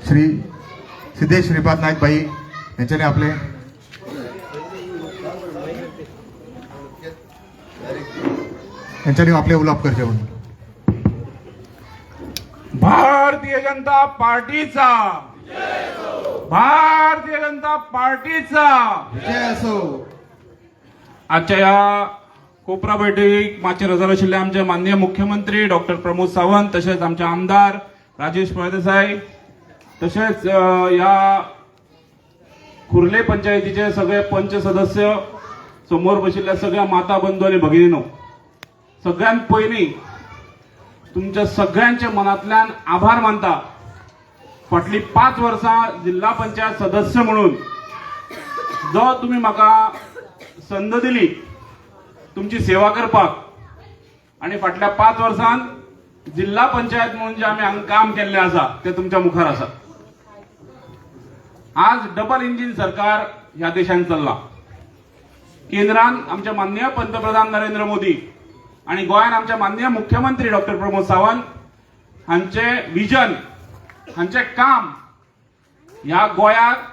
श्री सिद्धेश श्रीपाद नाईक भाई यांच्याने आपले उलाप करते म्हणून भारतीय जनता पार्टीचा भारतीय जनता पार्टीचा जय असो. आजच्या या कोपरा बैठकीक माचे रजाल आशिल्ले आमचे माननीय मुख्यमंत्री डॉक्टर प्रमोद सावंत, तसेच आमचे आमदार राजेश फळदेसाई, तसेच या कुर्ले पंचायतीचे सगळे पंच सदस्य, समोर बशिल्ल्या सगळ्या माता बंधू आणि भगिनीनो, सगळ्यात पयलीं तुमच्या सगळ्यांच्या मनातल्यान आभार मानता. फाटली 5 वर्सां जिल्हा पंचायत सदस्य म्हणून जो तुम्ही म्हाका संद दिली तुमची सेवा करपाक, आणि फाटल्या 5 वर्सांत जिल्हा पंचायत म्हणून जे आम्ही हांगा काम केल्लें आसा ते तुमच्या मुखार आसा. आज डबल इंजिन सरकार ह्या देशांत चल्ला. केंद्रांत आमचे माननीय पंतप्रधान नरेंद्र मोदी आणि गोंयांत आमचे माननीय मुख्यमंत्री डॉक्टर प्रमोद सावंत हांचे विजन, हांचे काम ह्या गोंयाक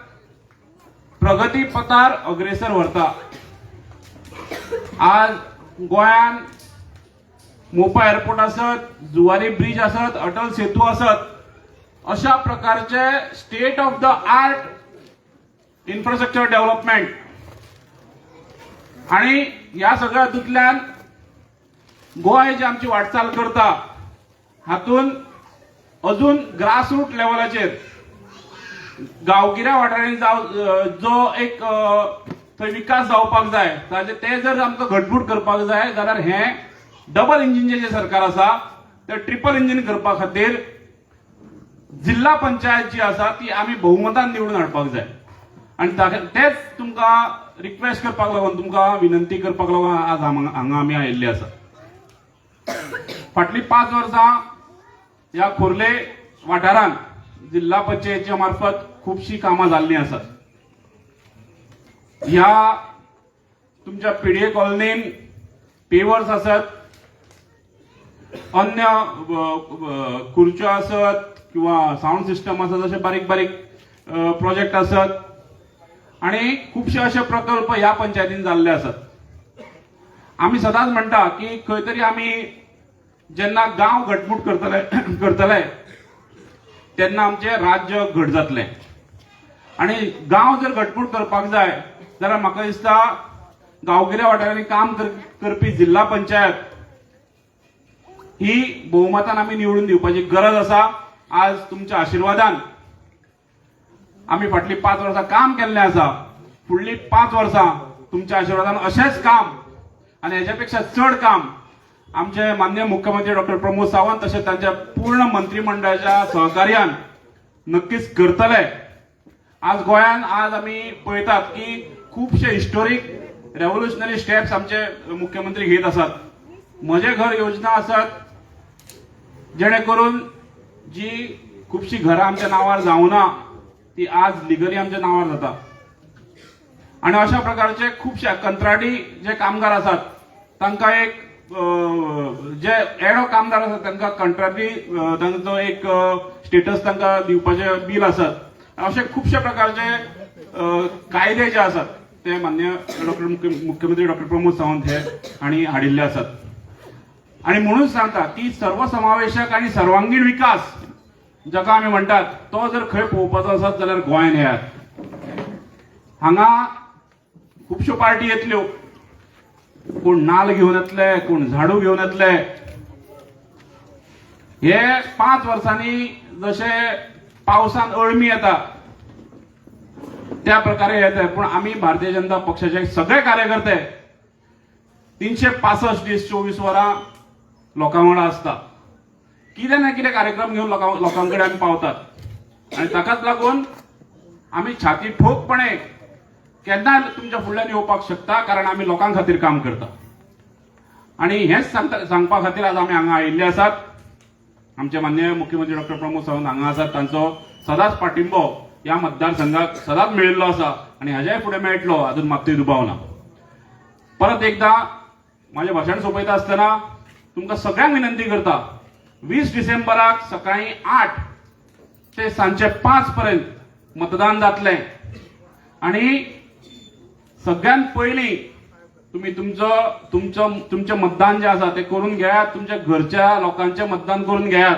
प्रगती पथार अग्रेसर व्हरता. आज गोंयांत मोपा एअरपोर्ट आसत, जुवारी ब्रिज आसत, अटल सेतू आसत, अशा प्रकारचे state of the art infrastructure development, आणि ह्या सगळ्या हातूंतल्यान गोंय जी आमची वाटचाल करता हातून अजून ग्रासरूट लेवलाचेर गांवगिऱ्या वाठारांनी जो एक थंय विकास जावपाक जाय, ते जर आमकां घटमूट करपाक जाय जाल्यार हे डबल इंजिनचे जे सरकार आसा ते ट्रिपल इंजिन करपा खातीर जिल्हा पंचायत जी आसा ती आमी बहुमतान निवडून हाडपाक जाय. आणि तेच तुमकां रिक्वेस्ट करपाक लागून, तुमकां विनंती करपाक लागून आज हांगा आमी आयिल्ले आसा. फाटली 5 वर्सां ह्या खोर्ले वाठारांत जिल्हा पंचायतीच्या मार्फत खुबशीं कामां जाल्लीं आसात. ह्या तुमच्या पीडीए कॉलनीन पेवर्स आसत, अन्य खुर्च्यो आसत किंवा साऊंड सिस्टम आसत, असे बारीक बारीक प्रोजेक्ट आसत, आणि खुबशे असे प्रकल्प ह्या पंचायतीन जाल्ले आसात. आमी सदांच म्हणटा की खंय तरी आमी जेन्ना गांव घटमूट करतले तेन्ना आमचे राज्य घट जातले. आणि गांव जर घटमूट करपाक जाय जाल्यार म्हाका दिसता गांवगिऱ्या वाठारांनी काम करपी जिल्हा पंचायत ही बहुमतान आमी निवडून दिवपाची गरज आसा. आज तुमच्या आशिर्वादान आमी फाटली 5 वर्सां काम केल्लें आसा. फुडली 5 वर्सां तुमच्या आशिर्वादान अशेंच काम आणि हेच्यापेक्षा चड काम आमचे माननीय मुख्यमंत्री डॉक्टर प्रमोद सावंत तसेच त्यांच्या पूर्ण मंत्रिमंडळाच्या सहकार्यान नक्कीच करतले. आज गोंयांत आज आमी पळयतात की खूपशे हिस्टोरीक रेव्होल्युशनरी स्टेप्स आमचे मुख्यमंत्री घेत आसात. म्हजे घर योजना आसत जेणे करून जी खूपशी घरां आमच्या नांवार जावना ती आज लिगली आमच्या नांवार जाता. आणि अशा प्रकारचे खूपशे कंत्राटी जे कामगार आसात तांकां एक जे एडो कामदार आसात तांकां कंत्राटी तांचो एक स्टेटस तांकां दिवपाचे बील आसत. अशे खूपशे प्रकारचे कायदे जे आसात ते माननीय मुख्यमंत्री डॉक्टर प्रमोद सावंत हे हांणी हाडिल्ले आसात. आणि म्हणून सांगता की सर्वसमावेशक आणि सर्वांगीण विकास जाका आमी म्हणटात तो जर खंय पळोवपाचो आसत जाल्यार गोंयांत येयात. हांगा खुबश्यो पार्टी येतल्यो, कोण नाल्ल घेवन येतले, कोण झाडू घेवन येतले. हे 5 वर्सांनी जशे पावसान अळमी येता त्या प्रकारे येता. पण आम्ही भारतीय जनता पक्षाचे सगळे कार्यकर्ते 365 दीस 24 वरां लोकां वांगडा आसता. कितें ना कितें कार्यक्रम घेवन लोकां कडेन आमी पावतात. आणि ताकाच लागून आमी छाती ठोकपणे केन्नाय तुमच्या फुडल्यान येवपाक शकता, कारण आमी लोकां खातीर काम करता. आणि हेच सांगपा खातीर आज आमी हांगा आयिल्ले आसात. आमचे माननीय मुख्यमंत्री डॉक्टर प्रमोद सावंत हांगा आसात. तांचो सदांच पाठिंबो ह्या मतदारसंघाक सदांच मेळिल्लो आसा आणि हाज्याय फुडें मेळटलो हातूंत मात्तूय दुबाव ना. परत एकदा माझे भाशण सोंपयता आसतना तुमकां सगळ्यांक विनंती करता, 20 डिसेंबराक सकाळी 8 ते सांजचे 5 पर्यंत मतदान जातलें आणि सगळ्यात पयलीं तुम्ही तुमचं मतदान जे आसा ते करून घेयात, तुमच्या घरच्या लोकांचे मतदान करून घेयात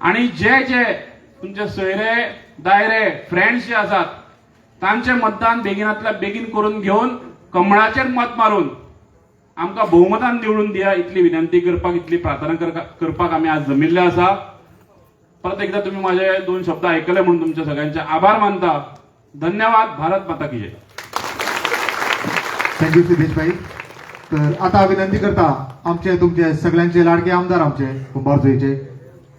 आणि जे तुमचे सोयरे दायरे फ्रेंड्स जे आसात तांचे मतदान बेगिनातल्या बेगीन करून घेवन कमळाचेर मत मारून आमकां बहुमतान निवडून दिया, इतली विनंती करपाक, इतली प्रार्थना करपाक आमी आज जमिल्ले आसा. परत एकदा तुम्ही माझे 2 शब्द ऐकले म्हणून तुमच्या सगळ्यांचे आभार मानता. धन्यवाद. भारत माता की जय. थँक्यू सिद्धेश भाई. तर आता विनंती करता आमचे तुमचे सगळ्यांचे लाडके आमदार आमचे कुंभारजुईचे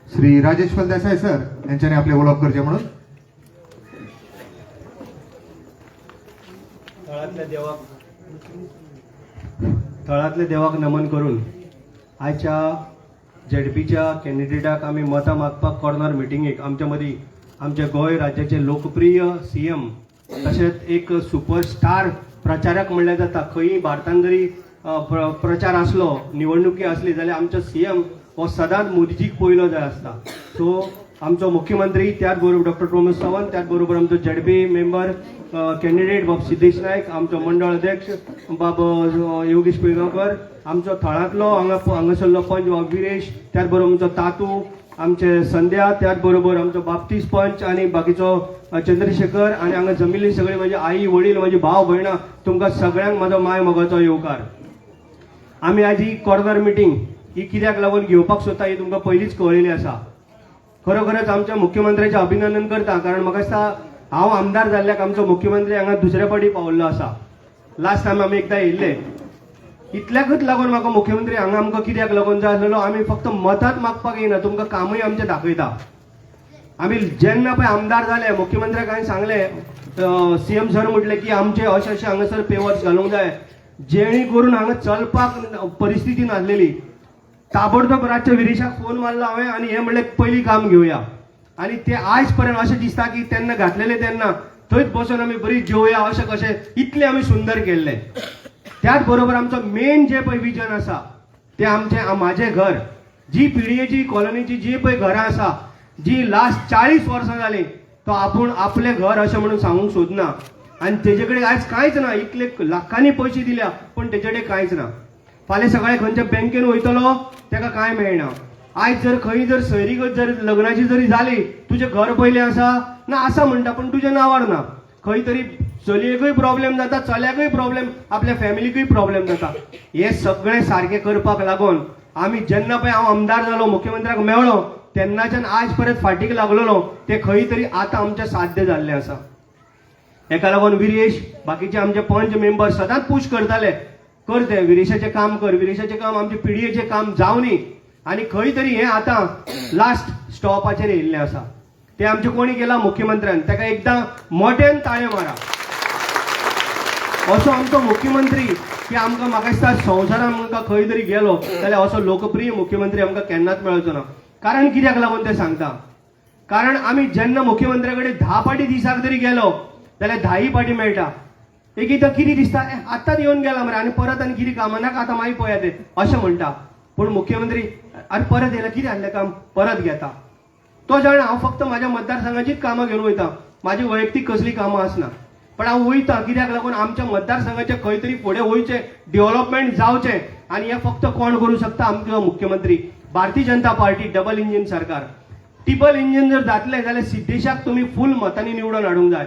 श्री राजेश फलदेसाई सर यांच्याने आपले ओळख करचे म्हणून. थळातल्या देवाक नमन करून आयच्या झेडपीच्या कॅन्डिडेटाक आमी मतां मागपाक कॉर्नर मिटिंगेक आमच्या मदीं आमचे गोंय राज्याचे लोकप्रिय सीएम तशेंच एक सुपरस्टार प्रचारक म्हणलें जाता. खंय भारतान जरी प्रचार आसलो, निवडणुकी आसली जाल्यार आमचो सीएम हो सदांच मोदीजीक पयलो जाय आसता. सो आमचो मुख्यमंत्री, त्याच बरोबर डॉक्टर प्रमोद सावंत, त्याच बरोबर आमचो झेडपी मेंबर कॅन्डिडेट बाब सिद्धेश नायक, आमचो मंडळ अध्यक्ष बाब योगेश पिळगांवकर, आमचो थळांतलो हांगासरलो पंच बाब विरेश, त्याच बरोबर आमचो तातू, आमचे संध्या, त्याच बरोबर आमचो बाप्तीस पंच आणि बाकीचो चंद्रशेखर आणि हांगा जमिल्ली सगळी माझी आई वडील, माझी भाव भयणां, तुमकां सगळ्यांक म्हाजो माय मोगाचो येवकार. आमी आज ही कॉर्नर मिटींग ही कित्याक लागून घेवपाक सोदता ही तुमकां पयलींच कळिल्ली आसा. खरोखरच आमच्या मुख्यमंत्र्याचें अभिनंदन करता, कारण म्हाका दिसता हांव आमदार जाल्ल्याक आमचो मुख्यमंत्री हांगा दुसऱ्या फावटी पावल्लो आसा. लास्ट टायम आमी एकदां येयल्ले. इतल्याकच लागून म्हाका मुख्यमंत्री हांगा आमकां कित्याक लागून जाय आसलेलो, आमी फक्त मतांच मागपाक येना, तुमकां कामूय आमचें दाखयता. आमी जेन्ना पळय आमदार जाले, मुख्यमंत्र्याक हांवें सांगलें, सीएम सर म्हटलें की आमचे अशें अशें हांगासर पेवर्स घालूंक जाय, जेणी करून हांगा चलपाक परिस्थिती नासलेली. ताबडतोब रातच्या विरेशाक फोन मारलो हांवें आनी हें म्हणलें पयलीं काम घेवया. आनी ते आयज पर्यंत अशें दिसता की तेन्ना घातलेले तेन्ना थंयच बसून आमी बरी जेवया अशें कशें इतलें आमी सुंदर केल्लें. त्याच बरोबर आमचो मेन जे पळय विजन आसा ते आमचें म्हाजें घर. जी पिडयेची कॉलनीची जी पळय घरां आसा, जी लास्ट 40 वर्सां जालीं, तो आपूण आपलें घर अशें म्हणून सांगूंक सोदना. आनी तेजे कडेन आयज कांयच ना, इतले लाखांनी पयशे दिल्या पूण तेजे कडेन कांयच ना. फाल्यां सकाळीं खंयच्या बँकेन वयतलो तेका कांय मेळना. आयज जर खंय जर सैरीकच जर लग्नाची जरी जाली, तुजें घर पयलें आसा ना आसा म्हणटा पूण तुज्या नांवार ना. खंय तरी चलयेकूय प्रॉब्लेम जाता, चल्याकूय प्रॉब्लेम, आपल्या फॅमिलीकूय प्रॉब्लेम जाता. हे सगळें सारकें करपाक लागून आमी जेन्ना पळय हांव आमदार जालो, मुख्यमंत्र्याक मेळ्ळो, तेन्नाच्यान आयज परत फाटीक लागलेलो ते खंय तरी आतां आमचें साध्य जाल्लें आसा. हेका लागून विरेश, बाकीचे आमचे पंच मेंबर सदांच पुश करताले, कर तें विरेशाचें काम कर, विरेशाचें काम, आमचे पिडयेचें काम जावनी. आनी खंय तरी हें आतां लास्ट स्टॉपाचेर येयल्लें आसा. ते आमचे कोणी केला, मुख्यमंत्र्यान. ताका एकदां मोठ्यान ताळे मारा. असो आमचो मुख्यमंत्री की आमकां म्हाका दिसता संवसारान आमकां खंय तरी गेलो जाल्यार असो लोकप्रिय मुख्यमंत्री आमकां केन्नाच मेळचो ना. कारण कित्याक लागून तें सांगता, कारण आमी जेन्ना मुख्यमंत्र्या कडेन 10 पाटी दिसाक जरी गेलो जाल्यार 10 पाटी मेळटा. एकदां कितें दिसता, आतांच येवन गेला मरे आनी परत आनी कितें कामां नाका, आतां मागीर पळया तें अशें म्हणटा. पूण मुख्यमंत्री आनी परत येयला, कितें हाडलें काम, परत घेता. तो जाणा हांव फक्त म्हाज्या मतदारसंघाचीच कामां घेवन वयता, म्हाजी वैयक्तीक कसली कामां आसना. पण हांव वयता कित्याक लागून आमच्या मतदारसंघाचे खंय तरी फुडें वयचें, डेव्हलपमेंट जावचें. आनी हें फक्त कोण करूं शकता, आमचो मुख्यमंत्री. Bharatiya Janata party double engine सरकार. ट्रिपल इंजिन जर जातलें जाल्यार सिद्धेशाक तुमी फूल मतांनी निवडून हाडूंक जाय.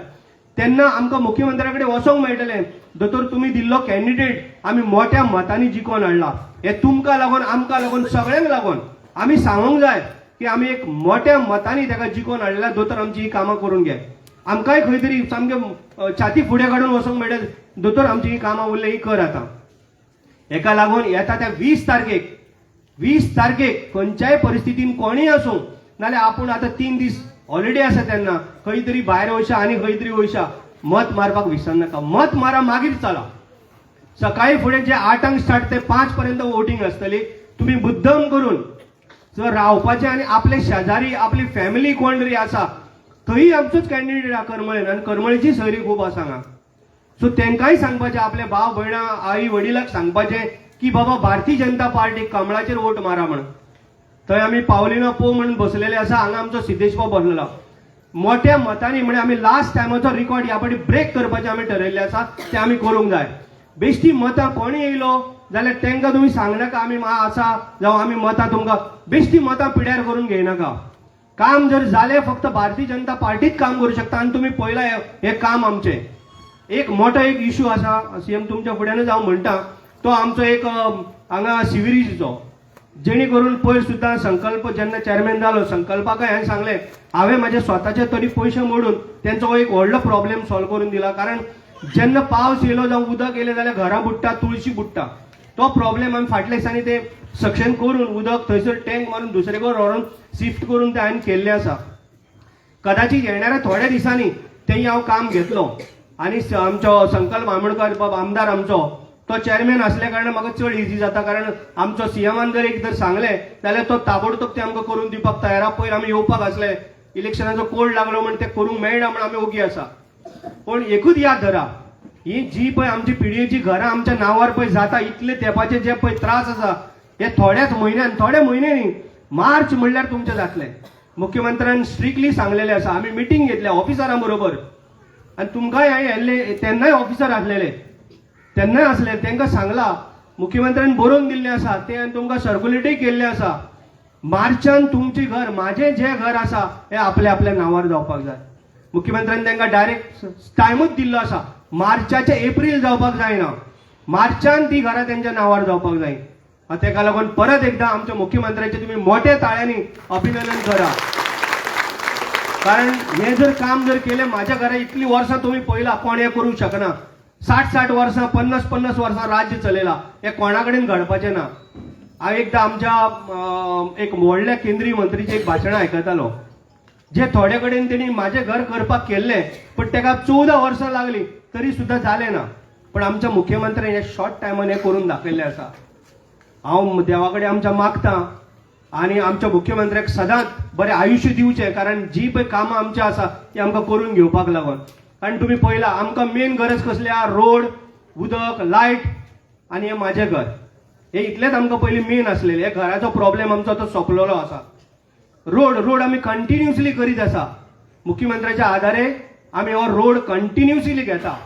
तेन्ना आमकां मुख्यमंत्र्या कडेन वचोंक मेळटलें, दोतोर तुमी दिल्लो कॅन्डिडेट आमी मोठ्या मतांनी जिखोवन हाडला. हें तुमकां लागून, आमकां लागून, सगळ्यांक लागून आमी सांगूंक जाय की आमी एक मोठ्या मतांनी ताका जिखोवन हाडला. दोतोर आमची ही कामां करून घे. आमकांय खंय तरी सामकें छाती फुडें काडून वचोंक मेळटा, दोतोर आमची ही कामां उरले ही कर आतां. हेका लागून येता त्या 20 तारखेक खंयच्याय परिस्थितीन कोणीय आसूं नाल्यार आपूण आतां 3 दीस हॉलिडे आसा तेन्ना खंय तरी भायर वयशा आनी खंय तरी वयशा, मत मारपाक विसरनाका. मत मारा, मागीर चला. सकाळी फुडें जे 8 स्टार्ट ते 5 पर्यंत वोटिंग आसतली. तुमी मुद्दम करून जर रावपाचें आनी आपले शेजारी, आपली फॅमिली कोण तरी आसा थंय आमचोच कॅन्डिडेट आहा करमळेन, आनी करमळेची सोयरी खूब आसा हांगा. सो तेंकांय सांगपाचें, आपले भाव भयणां, आई वडिलांक सांगपाचें की बाबा भारतीय जनता पार्टी कमळाचेर वोट मारा म्हण. थंय आमी पावलिना पो म्हणून बसलेले आसा. हांगा आमचो सिद्धेश भाऊ बसलेलो मोठ्या मतांनी. म्हणजे आमी लास्ट टायमाचो रिकॉर्ड ह्या फावटी ब्रेक करपाचें आमी ठरयल्लें आसा, तें आमी करूंक जाय. बेश्टी मतां कोणी येयलो जाल्यार तांकां तुमी सांगनाका आमी आसा जावं आमी मतां तुमकां बेश्टी मतां पिड्यार करून घेयनाका. काम जर जालें फक्त भारतीय जनता पार्टीच काम करूं शकता. आनी तुमी पळयलां हें काम आमचें. एक मोठो एक इश्यू आसा सीएम तुमच्या फुड्यानूच हांव म्हणटा, तो आमचो एक हांगा सिविरीजचो. जेणे करून पयर सुद्दां संकल्प जेन्ना चेअरमॅन जालो संकल्पाक हांवें सांगलें हांवें म्हाजे स्वताचे तरी पयशे मोडून तेंचो एक व्हडलो प्रॉब्लेम सॉल्व करून दिला. कारण जेन्ना पावस येयलो जावं उदक येयलें जाल्यार घरां बुडटा, तुळशी बुडटा. तो प्रॉब्लेम आमी फाटल्या दिसांनी ते सक्शन करून उदक थंयसर टँक मारून दुसरे कडेन व्हरून शिफ्ट करून ते हांवें केल्लें आसा. कदाचित येणाऱ्या थोड्या दिसांनी तें हांव काम घेतलो. आनी आमचो संकल्प आंबेडकर बाब आमदार आमचो तो चेअरमॅन असल्या कारणान म्हाका चड इजी जाता. कारण आमचो सीएमान जर एक तर सांगलें जाल्यार तो ताबडतोब ते आमकां करून दिवपाक तयार आहा. पयर आमी येवपाक आसले, इलेक्शनाचो कोड लागलो म्हण ते करूंक मेळना म्हण आमी ओगी आसा. पण एकूच याद धरा, ही जी पळय आमची पिडयेची घरां आमच्या नांवार पळय जाता इतले तेंपाचे जे पळय त्रास आसा हे थोड्याच म्हयन्यान थोड्या म्हयन्यांनी मार्च म्हणल्यार तुमचें जातलें. मुख्यमंत्र्यान स्ट्रिक्टली सांगलेलें आसा. आमी मिटींग घेतल्या ऑफिसरां बरोबर आनी तुमकांय हांवें येल्ले तेन्नाय ऑफिसर आसलेले तेन्नाय आसले तांकां सांगलां. मुख्यमंत्र्यान बरोवन दिल्लें आसा तें तुमकां सर्क्युलेटय केल्लें आसा. मार्चान तुमचें घर म्हाजें जें घर आसा हें आपल्या आपल्या नांवार जावपाक जाय. मुख्यमंत्र्यान तांकां डायरेक्ट टायमूच दिल्लो आसा. मार्चाचे एप्रील जावपाक जायना, मार्चान ती घरां तेंच्या नांवार जावपाक जाय. तेका लागून परत एकदां आमच्या मुख्यमंत्र्याचें तुमी मोठ्या ताळ्यांनी अभिनंदन करा. कारण हें जर काम जर केलें म्हाज्या घरा इतलीं वर्सां तुमी पळयलां कोण हें करूंक शकना. 60 वर्सां 50 वर्सां राज्य चलयलां, हें कोणा कडेन घडपाचें ना. हांव एकदां आमच्या एक व्हडल्या केंद्रीय मंत्रीचें एक भाशण आयकतालो, जे थोडे कडेन तेणी म्हाजें घर करपाक केल्लें पण ताका 14 वर्सां लागलीं तरी सुद्दां जालें ना. पण आमच्या मुख्यमंत्र्यान हे शॉर्ट टायमान हें करून दाखयल्लें आसा. हांव देवा कडेन आमच्या मागतां आनी आमच्या मुख्यमंत्र्याक सदांच बरें आयुश्य दिवचें. कारण जी पळय कामां आमची आसा ती आमकां करून घेवपाक लागून. कारण तुमी पळयलां आमकां मेन गरज कसली आहा, रोड, उदक, लायट आनी हें म्हाजें घर. हे इतलेंच आमकां पयलीं मेन आसलेलें. हे घराचो प्रॉब्लेम आमचो तो सोंपलेलो आसा. रोड आमी कंटिन्युअसली करीत आसा. मुख्यमंत्र्याच्या आदारे आमी हो रोड कंटिन्युअसली घेता.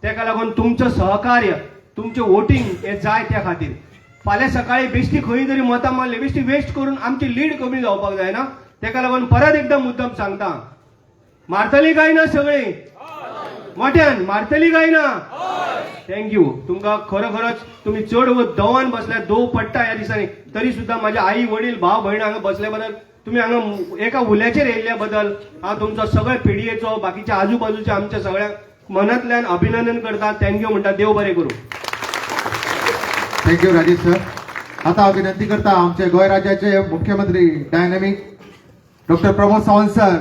तेका लागून तुमचें सहकार्य, तुमचें वोटींग हें जाय त्या खातीर. फाल्यां सकाळी बेश्टी खंय तरी मतां मारली बेश्टी वेस्ट करून आमची लीड कमी जावपाक जायना. तेका लागून परत एकदां मुद्दम सांगता, मारतली काय ना सगळीं मोठ्यान मारतली काय ना. थँक्यू. तुमकां खरोखरोच तुमी चड दवान बसल्यात, दव पडटा ह्या दिसांनी तरी सुद्दां म्हाजे आई वडील भाव भयण हांगा बसले बद्दल, तुमी हांगा एका उल्याचेर येयल्ल्या बद्दल हांव तुमचो सगळ्या पिडयेचो बाकीच्या आजूबाजूच्या आमच्या सगळ्यांक मनांतल्यान अभिनंदन करता. थँक्यू म्हणटा. देव बरें करूं. Thank you Rajesh sir. आता विनंती करता आमचे गोंय राज्याचे मुख्यमंत्री dynamic doctor Pramod Sawant sir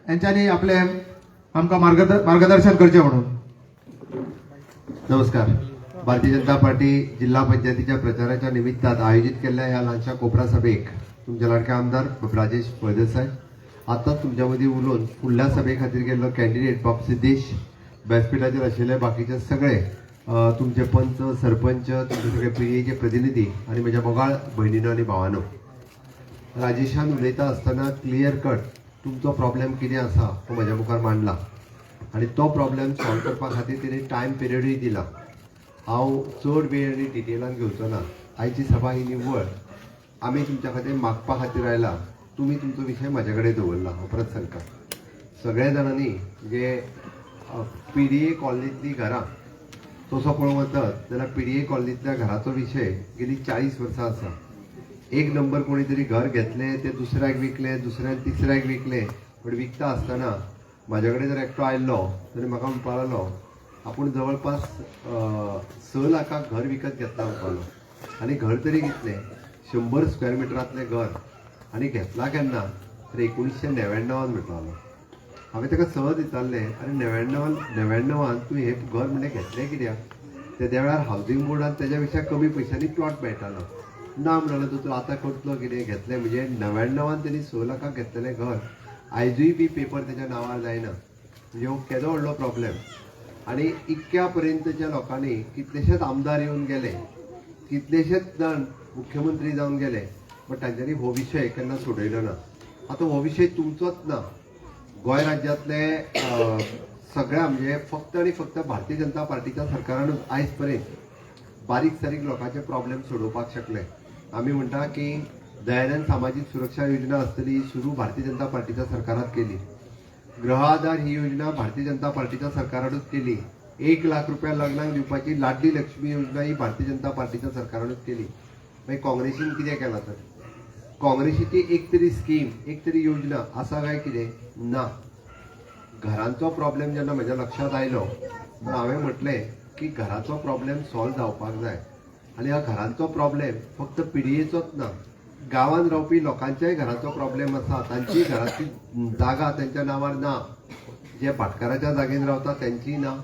यांच्यानी आपले आमकां मार्गदर्शन करचे म्हणून. नमस्कार. भारतीय जनता पार्टी जिल्हा पंचायतीच्या प्रचाराच्या निमित्तान आयोजित केलेल्या ह्या ल्हानशा कोपरा सभेक तुमचे लाडके आमदार राजेश फळदेसाय आताच तुमच्या मदीं उलोवन फुडल्या सभे खातीर गेल्लो कॅन्डिडेट बाब सिद्धेश, व्यासपीठाचेर आशिल्ले बाकीचे सगळे तुमचे पंच, सरपंच, तुमचे सगळे पिळयेचे प्रतिनिधी आनी म्हज्या मोगाळ भयणीनो आनी भावानो, राजेशान उलयता आसतना क्लियर कट तुमचो प्रॉब्लेम कितें आसा तो म्हज्या मुखार मांडला आनी तो प्रॉब्लेम सॉल्व करपा खातीर तेणी टायम पिरियडूय दिला. हांव चड वेळ आनी डिटेलान घेवचो ना. आयची सभा ही निव्वळ आमी तुमच्या खातीर मागपा खातीर आयला. तुमी तुमचो विशय म्हाजे कडेन दवरला. हांव परत सांगता, सगळ्या जाणांनी जे PDA कॉलनींतलीं घरां तसो पळोवंक वचत जाल्यार PDA कॉलनींतल्या घराचो विशय गेली 40 वर्सां आसा. एक नंबर कोणी तरी घर घेतलें, ते दुसऱ्याक विकलें, दुसऱ्यान तिसऱ्याक विकलें. पण विकता आसतना म्हाजे कडेन जर एकटो आयल्लो तरी म्हाका म्हणपाक लागलो आपूण जवळपास 6 लाखाक घर विकत घेतला म्हणपालो. आनी घर तरी कितलें 100 स्क्वेअर मिटरांतलें घर आनी घेतला केन्ना तर 1999 म्हणपालो. हांवें ताका सहज विचारलें आनी 99 तूं हें घर म्हणलें घेतलें कित्याक? ते वेळार हावजींग बोर्डान तेज्या पेक्षा कमी पयशांनी प्लॉट मेळटालो. ना म्हणलो तूं आतां करतलो कितें? घेतलें म्हणजे 99 तेणी 6 लाखाक घेतलेलें घर आयजूय बी पेपर तेज्या नांवार जायना. म्हणजे हो केदो व्हडलो प्रॉब्लेम. आनी इतक्या पर्यंतच्या लोकांनी कितलेशेच आमदार येवन गेले, कितलेशेच जाण मुख्यमंत्री जावन गेले, पण तांच्यांनी हो विशय केन्ना सोडयलो ना. आतां हो विशय तुमचोच ना, गोंय राज्यांतले सगळ्या म्हणजे फक्त आनी फक्त भारतीय जनता पार्टीच्या सरकारानूच आयज पर्यंत बारीक सारीक लोकांचे प्रॉब्लेम सोडोवपाक शकले. आमी म्हणटा की दयानंद सामाजीक सुरक्षा योजना आसतली सुरू भारतीय जनता पार्टीच्या सरकारात केली. गृह आधार ही योजना भारतीय जनता पार्टीच्या सरकारानूच केली. 1 लाख रुपया लग्नाक दिवपाची लाडली लक्ष्मी योजना ही भारतीय जनता पार्टीच्या सरकारानूच केली. मागीर काँग्रेसीन कितें केलां तर काँग्रेसीची एक तरी स्कीम एक तरी योजना आसा काय कितें ना. घरांचो प्रॉब्लेम जेन्ना म्हज्या लक्षांत आयलो तर हांवें म्हटलें की घराचो प्रॉब्लेम सॉल्व जावपाक जाय. आनी ह्या घरांचो प्रॉब्लेम फक्त पिडयेचोच ना, गांवांत रावपी लोकांच्याय घराचो प्रॉब्लेम आसा. तांची घराची जागा तांच्या नांवार ना, जे भाटकाराच्या जागेन रावता त्यांचीय ना,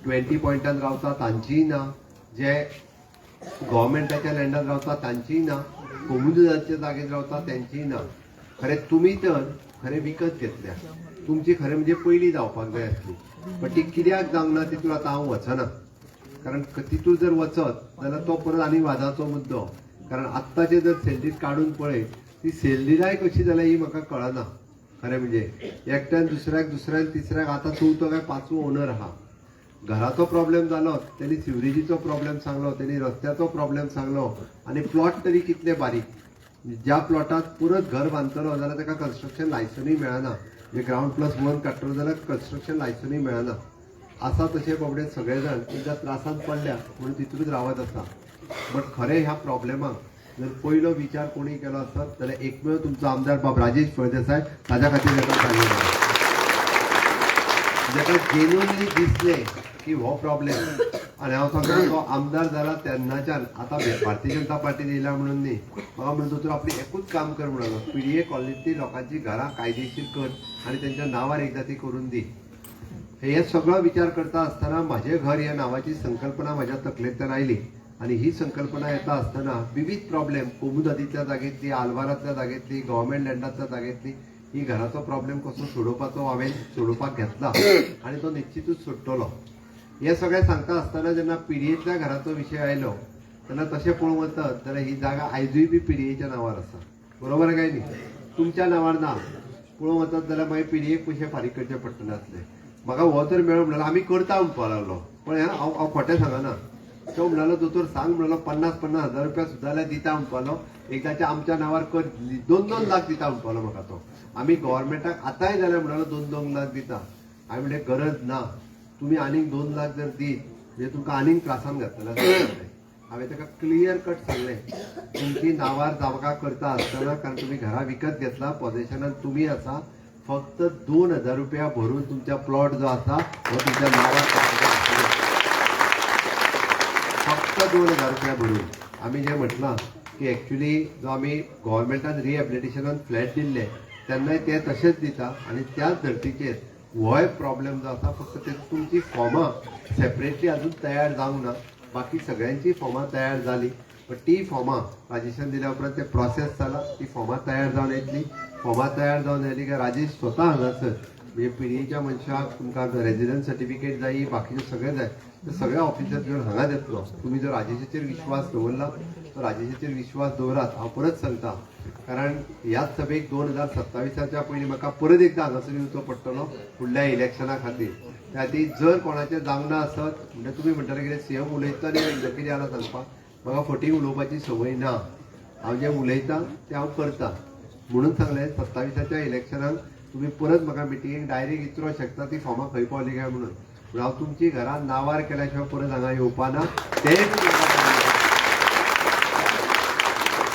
20 पॉयंटान रावता तांचीय ना, जे गव्हर्मेंटाच्या लँडान रावता तांचीय ना, कोमुनिदाच्या जागेन रावता त्यांचीय ना. खरें तुमी तर खरें विकत घेतल्या, तुमची खरें म्हणजे पयलीं जावपाक जाय आसली. पण ती कित्याक जावंक ना तितून आतां हांव वचना, कारण तितून जर वचत जाल्यार तो परत आनी वादाचो मुद्दो. कारण आत्ताचे जर सेल काढून पळय ती सेल कशी जाल्या ही म्हाका कळना. खरें म्हणजे एकट्यान दुसऱ्याक तिसऱ्याक आतां चवथो काय पांचवो ओनर आहा. घराचो प्रॉब्लेम जालो, त्यांनी सिवरेजीचो प्रॉब्लेम सांगलो, त्यांनी रस्त्याचो प्रॉब्लेम सांगलो, आणि प्लॉट तरी कितले बारीक. ज्या प्लॉटात परत घर बांदतलो जाल्यार ताका कन्स्ट्रक्शन लायसनूय मेळना. म्हणजे ग्राउंड+1 काडटलो जाल्यार कन्स्ट्रक्शन लायसनूय मेळना. आसा तशे बाबडे सगळे जाण एकदा त्रासांत पडल्या म्हणून तितूनच रावत आसा. बट खरें ह्या प्रॉब्लेमाक जर पयलो विचार कोणी केलो आसत जाल्यार एकमेव तुमचो आमदार बाब राजेश फळदेसाय, ताच्या खातीर ताका सांगितलें. जाका जेन्युअनली दिसलें की हो प्रॉब्लेम, आनी हांव सांगता तो आमदार जाला तेन्नाच्यान आतां भारतीय जनता पार्टीन येयला म्हणून न्ही, म्हाका म्हणून तर आपली एकूच काम कर म्हणलो, PDA कॉलनीतली लोकांची घरां कायदेशीर कर आनी तेंच्या नांवार एकदा ती करून दी. हे सगळो विचार करता आसतना म्हाजें घर ह्या नांवाची संकल्पना म्हाज्या तकलेंतल्यान आयली. आनी ही संकल्पना येता आसतना विविध प्रॉब्लेम कोमुदादीच्या जागेंतली, आलवारांतल्या जागेंतली, गव्हर्मेंट लँडांतल्या जागेंतली ही घराचो प्रॉब्लेम कसो सोडोवपाचो हांवें सोडोवपाक घेतला आनी तो निश्चितूच सोडटलो. हे सगळें सांगता आसतना जेन्ना पिडयेंतल्या घराचो विशय आयलो तेन्ना तशें पळोवंक वचत जाल्यार ही जागा आयजूय बी पिडयेच्या नांवार आसा. बरोबर काय न्ही? तुमच्या नांवार ना. पळोवंक वचत जाल्यार मागीर पिडयेक पयशे फारीक करचे पडटले आसले. म्हाका हो तर मेळ्ळो म्हणलो आमी करता म्हणपा लागलो. पण हांव खोटें सांगना. तो म्हणलो दोतोर सांग म्हणलो 50-50 हजार रुपया सुद्दां जाल्यार दिता म्हणपालो. एकदाच्या आमच्या नांवार कर 2-2 लाख दिता म्हणपालो म्हाका तो. आमी गव्हर्मेंटाक आतांय जाल्यार म्हणलो 2-2 लाख दिता. हांवें म्हणलें गरज ना, तुमी आनीक 2 लाख जर दीत म्हणजे तुमकां आनीक त्रासान घातलें. हांवें ताका क्लियर कट सांगलें तुमची नांवार जागा करता आसतना, कारण तुमी घरा विकत घेतला, पॉझेशनान तुमी आसा, फक्त 2,000 रुपया भरून तुमच्या प्लॉट जो आसा हो तुमच्या नांवार फक्त 2,000 रुपया भरून. आमी जें म्हटलां की एक्चुअली जो आमी गव्हर्मेंटान रिहॅबिलिटेशनान फ्लॅट दिल्ले तेन्नाय ते तशेंच दिता. आनी त्याच धर्तीचेर होय प्रॉब्लेम जो आसा फक्त ते तुमची फॉर्मां सेपरेटली अजून तयार जावंक ना. बाकी सगळ्यांची फॉर्मां तयार जाली, पण ती फॉर्मां राजेशान दिल्या उपरांत ते प्रोसेस जाला, ती फॉर्मां तयार जावन येतली. फॉर्मां तयार जावन येयली काय राजेश स्वता हांगासर म्हणजे पिडयेच्या मनशाक तुमकां रेजिडन्स सर्टिफिकेट जायी, बाकीचे सगळे जाय, ते सगळे ऑफिसर घेवन हांगा येतलो. तुमी जर राजेशाचेर विश्वास दवरला तो राजेशाचेर विश्वास दवरात. हांव परत सांगता, कारण ह्याच सभेक 2027च्या पयलीं म्हाका परत एकदा हांगासर येवचो पडटलो फुडल्या इलेक्शना खातीर. त्या खातीर जर कोणाचें जावना आसत म्हणजे तुमी म्हणटाले कितें CM उलयता आनी कितें जालां सांगपाक, म्हाका फटींग उलोवपाची संवय ना. हांव जें उलयतां तें हांव करतां. म्हणून सांगलें 27च्या इलेक्शनाक तुमी परत म्हाका मिटिंगेक डायरेक्ट इचरो शकता ती फॉर्मां खंय पावली काय म्हणून. हांव तुमची घरां नांवार केल्या शिवाय परत हांगा येवपाना. तेंच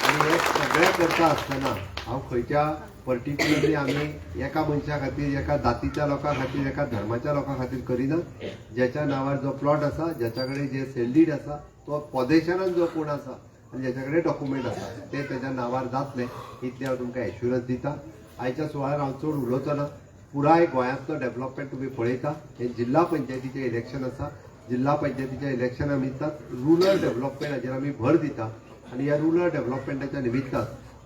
आनी हे सगळें करता आसतना हांव खंयच्या पर्टिक्युलरली आमी एका मनशा खातीर, एका जातीच्या लोकां खातीर, एका धर्माच्या लोकां खातीर करिना. ज्याच्या नांवार जो प्लॉट आसा, ज्याच्या कडेन जे सेल डीड आसा, तो पॉझेशनान जो कोण आसा आनी ज्याच्या कडेन डॉक्युमेंट आसा ते तेज्या नांवार जातले इतले हांव तुमकां एश्युरन्स दिता. आयच्या सुवाळ्यार हांव चड उलोवचो ना. पुराय गोंयांतलो डेव्हलपमेंट तुमी पळयता. हे जिल्हा पंचायतीचें इलेक्शन आसा. जिल्हा पंचायतीच्या इलेक्शना निमतान रुरल डेव्हलपमेंट हाचेर आमी भर दिता. आनी ह्या रुरल डेव्हलपमेंटाच्या निमित्तान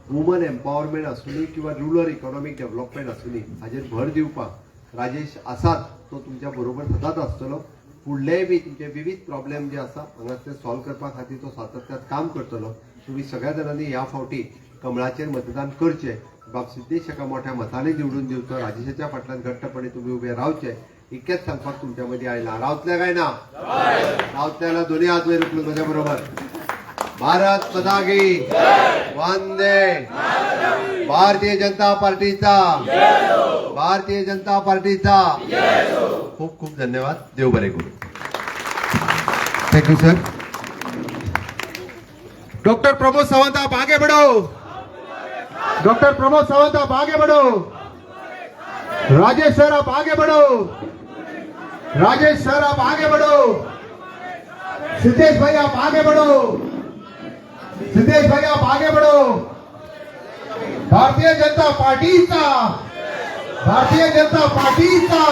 वुमन एम्पावरमेंट आसूनी किंवा रुरल इकॉनॉमीक डेव्हलपमेंट आसूनी हाचेर भर दिवपाक राजेश आसात, तो तुमच्या बरोबर सदांच आसतलो. फुडलेय बी तुमचे विविध प्रॉब्लेम जे आसा हांगा ते सॉल्व करपा खातीर तो सातत्यान काम करतलो. तुम्ही सगळ्या जाणांनी ह्या फावटी कमळाचेर मतदान करचें बाब सिद्धेश एका मोठ्या मताने निवडून दिवचो राजेशाच्या फाटल्यान घट्टपणे तुम्ही उभे रावचे इतकेच सांगपाक तुमच्या मध्ये आयला रावतले काय ना रावतले जाल्यार दोन्ही हात वयर उखलून म्हज्या बरोबर भारत माता की वंदे भारतीय जनता पार्टीचा भारतीय जनता पार्टीचा खूप खूप धन्यवाद देव बरे करू thank you sir. Doctor Pramod Sawant आप आगे बढ़ो, डॉक्टर प्रमोद सावंत आप आगे बढ़ो, राजेश सर आप आगे बढ़ो, राजेश सर आप आगे बढ़ो, सिद्धेश भाई आप आगे बढ़ो, सिद्धेश भाई आप आगे बढ़ो। भारतीय जनता पार्टीचा, भारतीय जनता पार्टीचा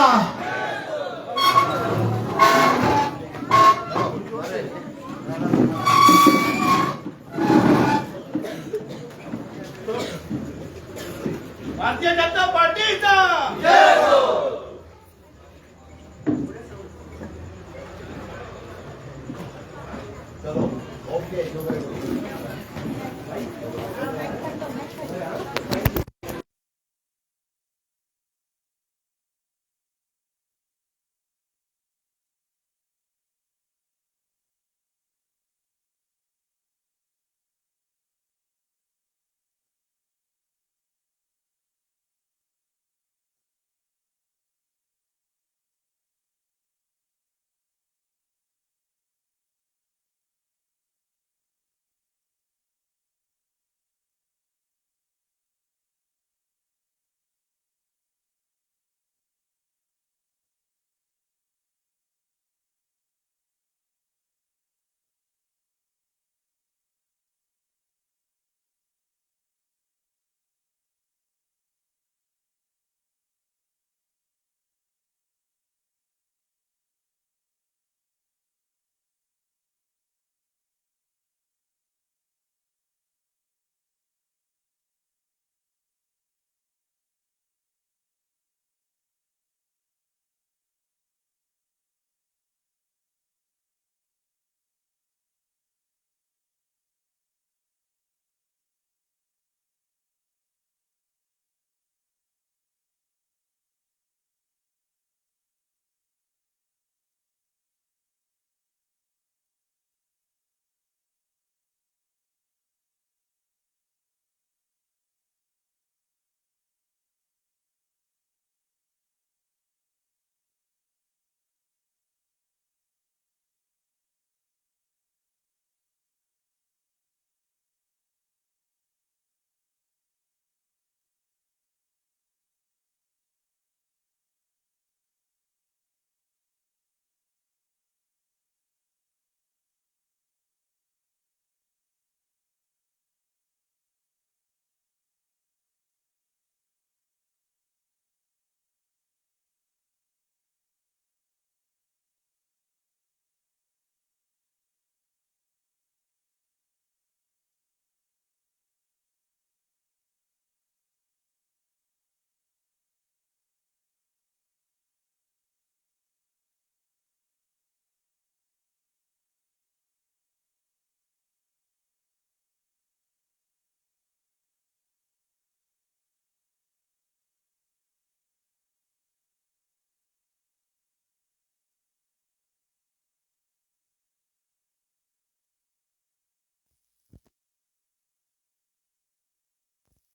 भारतीय जनता पार्टीचा